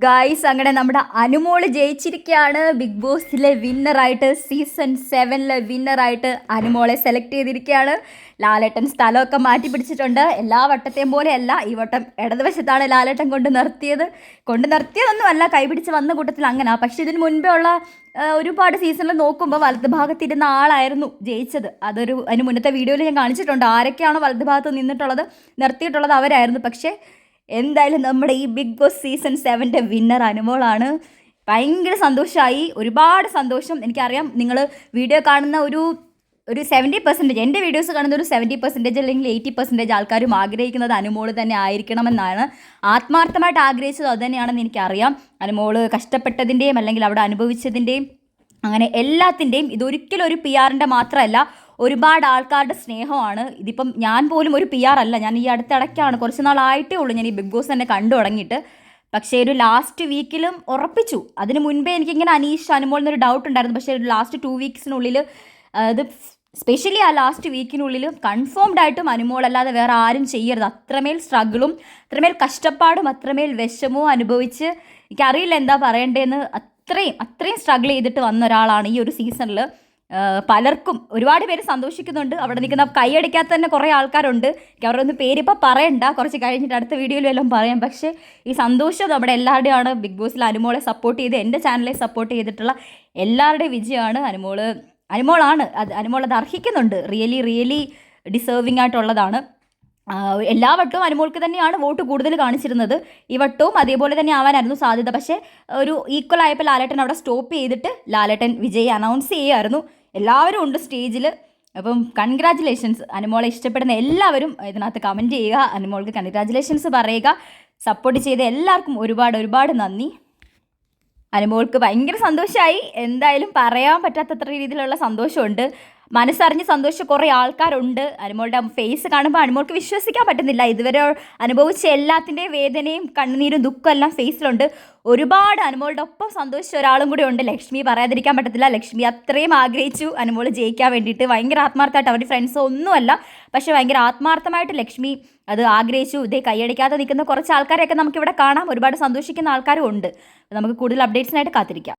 Guys അങ്ങനെ നമ്മുടെ Anumol ജയിച്ചിരിക്കുകയാണ്. Big ബോസിലെ വിന്നറായിട്ട് season 7 വിന്നറായിട്ട് അനുമോളെ സെലക്ട് ചെയ്തിരിക്കുകയാണ്. ലാലേട്ടൻ സ്ഥലമൊക്കെ മാറ്റി പിടിച്ചിട്ടുണ്ട്. എല്ലാ വട്ടത്തെയും പോലെയല്ല, ഈ വട്ടം ഇടതുവശത്താണ് ലാലേട്ടൻ കൊണ്ട് നിർത്തിയതൊന്നുമല്ല, കൈപിടിച്ച് വന്ന കൂട്ടത്തിൽ അങ്ങനെ. പക്ഷെ ഇതിന് മുൻപേ ഉള്ള ഒരുപാട് സീസണിൽ നോക്കുമ്പോൾ വലത് ഭാഗത്തിരുന്ന ആളായിരുന്നു ജയിച്ചത്. അതിന് മുന്നത്തെ വീഡിയോയിൽ ഞാൻ കാണിച്ചിട്ടുണ്ട് ആരൊക്കെയാണോ വലത് ഭാഗത്ത് നിന്നിട്ടുള്ളത്, നിർത്തിയിട്ടുള്ളത് അവരായിരുന്നു. പക്ഷേ എന്തായാലും നമ്മുടെ ഈ ബിഗ് ബോസ് സീസൺ 7 വിന്നർ അനുമോളാണ്. ഭയങ്കര സന്തോഷമായി, ഒരുപാട് സന്തോഷം. എനിക്കറിയാം നിങ്ങൾ വീഡിയോ കാണുന്ന ഒരു 70%, എൻ്റെ വീഡിയോസ് കാണുന്ന ഒരു 70% അല്ലെങ്കിൽ 80% ആൾക്കാരും ആഗ്രഹിക്കുന്നത് അനുമോൾ തന്നെ ആയിരിക്കണമെന്നാണ്. ആത്മാർത്ഥമായിട്ട് ആഗ്രഹിച്ചത് അതുതന്നെയാണെന്ന് എനിക്കറിയാം. അനുമോൾ കഷ്ടപ്പെട്ടതിൻ്റെയും അല്ലെങ്കിൽ അവിടെ അനുഭവിച്ചതിൻ്റെയും അങ്ങനെ എല്ലാത്തിൻ്റെയും ഇതൊരിക്കലും ഒരു PR-ൻ്റെ മാത്രമല്ല, ഒരുപാട് ആൾക്കാരുടെ സ്നേഹമാണ്. ഇതിപ്പം ഞാൻ പോലും ഒരു PR അല്ല, ഞാൻ ഈ അടുത്തിടയ്ക്കാണ്, കുറച്ച് നാളായിട്ടേ ഉള്ളൂ ഞാൻ ഈ ബിഗ് ബോസ് തന്നെ കണ്ടു തുടങ്ങിയിട്ട്. പക്ഷേ ഒരു ലാസ്റ്റ് വീക്കിലും ഉറപ്പിച്ചു. അതിന് മുൻപേ എനിക്കിങ്ങനെ അനീഷ് അനുമോൾ എന്നൊരു ഡൗട്ട് ഉണ്ടായിരുന്നു. പക്ഷേ ഒരു ലാസ്റ്റ് 2 വീക്സിനുള്ളിൽ, അത് സ്പെഷ്യലി ആ ലാസ്റ്റ് വീക്കിനുള്ളിൽ കൺഫേംഡ് ആയിട്ടും അനുമോളല്ലാതെ വേറെ ആരും ചെയ്യരുത്. അത്രമേൽ സ്ട്രഗിളും അത്രമേൽ കഷ്ടപ്പാടും അത്രമേൽ വിഷമവും അനുഭവിച്ച്, എനിക്കറിയില്ല എന്താ പറയേണ്ടതെന്ന്, അത്രയും സ്ട്രഗിൾ ചെയ്തിട്ട് വന്ന ഒരാളാണ് ഈ ഒരു സീസണിൽ. പലർക്കും ഒരുപാട് പേര് സന്തോഷിക്കുന്നുണ്ട്. അവിടെ നിൽക്കുന്ന കൈയടിക്കാത്ത തന്നെ കുറേ ആൾക്കാരുണ്ട്. എനിക്ക് അവരുടെ ഒന്നും പേരിപ്പോൾ പറയണ്ട, കുറച്ച് കഴിഞ്ഞിട്ട് അടുത്ത വീഡിയോയിലും എല്ലാം പറയാം. പക്ഷേ ഈ സന്തോഷം നമ്മുടെ എല്ലാവരുടെയാണ്. ബിഗ് ബോസിൽ അനുമോളെ സപ്പോർട്ട് ചെയ്ത്, എൻ്റെ ചാനലെ സപ്പോർട്ട് ചെയ്തിട്ടുള്ള എല്ലാവരുടെയും വിജയമാണ്. അനുമോളാണ് അനുമോൾ അത് അർഹിക്കുന്നുണ്ട്. റിയലി ഡിസേർവിംഗ് ആയിട്ടുള്ളതാണ്. എല്ലാ വട്ടവും അനുമോൾക്ക് തന്നെയാണ് വോട്ട് കൂടുതൽ കാണിച്ചിരുന്നത്. ഈ വട്ടവും അതേപോലെ തന്നെ ആവാനായിരുന്നു സാധ്യത. പക്ഷേ ഒരു ഈക്വൽ ആയപ്പോൾ ലാലേട്ടൻ അവിടെ സ്റ്റോപ്പ് ചെയ്തിട്ട് ലാലേട്ടൻ വിജയ് അനൗൺസ് ചെയ്യുമായിരുന്നു. എല്ലാവരും ഉണ്ട് സ്റ്റേജിൽ. അപ്പം കൺഗ്രാജുലേഷൻസ്. അനുമോളെ ഇഷ്ടപ്പെടുന്ന എല്ലാവരും ഇതിനകത്ത് കമൻറ്റ് ചെയ്യുക, അനുമോൾക്ക് കൺഗ്രാജുലേഷൻസ് പറയുക. സപ്പോർട്ട് ചെയ്ത എല്ലാവർക്കും ഒരുപാട് നന്ദി. അനുമോൾക്ക് ഭയങ്കര സന്തോഷമായി. എന്തായാലും പറയാൻ പറ്റാത്തത്ര രീതിയിലുള്ള സന്തോഷമുണ്ട്. മനസ്സറിഞ്ഞ് സന്തോഷിച്ച കുറേ ആൾക്കാരുണ്ട്. അനുമോളുടെ ഫേസ് കാണുമ്പോൾ അനുമോൾക്ക് വിശ്വസിക്കാൻ പറ്റുന്നില്ല. ഇതുവരെ അനുഭവിച്ച എല്ലാത്തിൻ്റെയും വേദനയും കണ്ണുനീരും ദുഃഖം എല്ലാം ഫേസിലുണ്ട്. ഒരുപാട് അനുമോളുടെ ഒപ്പം സന്തോഷിച്ച ഒരാളും കൂടെ ഉണ്ട്, ലക്ഷ്മി. പറയാതിരിക്കാൻ പറ്റത്തില്ല. ലക്ഷ്മി അത്രയും ആഗ്രഹിച്ചു അനുമോൾ ജയിക്കാൻ വേണ്ടിയിട്ട്. ഭയങ്കര ആത്മാർത്ഥമായിട്ട്, അവരുടെ ഫ്രണ്ട്സ് ഒന്നുമല്ല, പക്ഷേ ഭയങ്കര ആത്മാർത്ഥമായിട്ട് ലക്ഷ്മി അത് ആഗ്രഹിച്ചു. ഇതേ കൈയടിക്കാതെ നിൽക്കുന്ന കുറച്ച് ആൾക്കാരെയൊക്കെ നമുക്കിവിടെ കാണാം. ഒരുപാട് സന്തോഷിക്കുന്ന ആൾക്കാരും ഉണ്ട്. നമുക്ക് കൂടുതൽ അപ്ഡേറ്റ്സിനായിട്ട് കാത്തിരിക്കാം.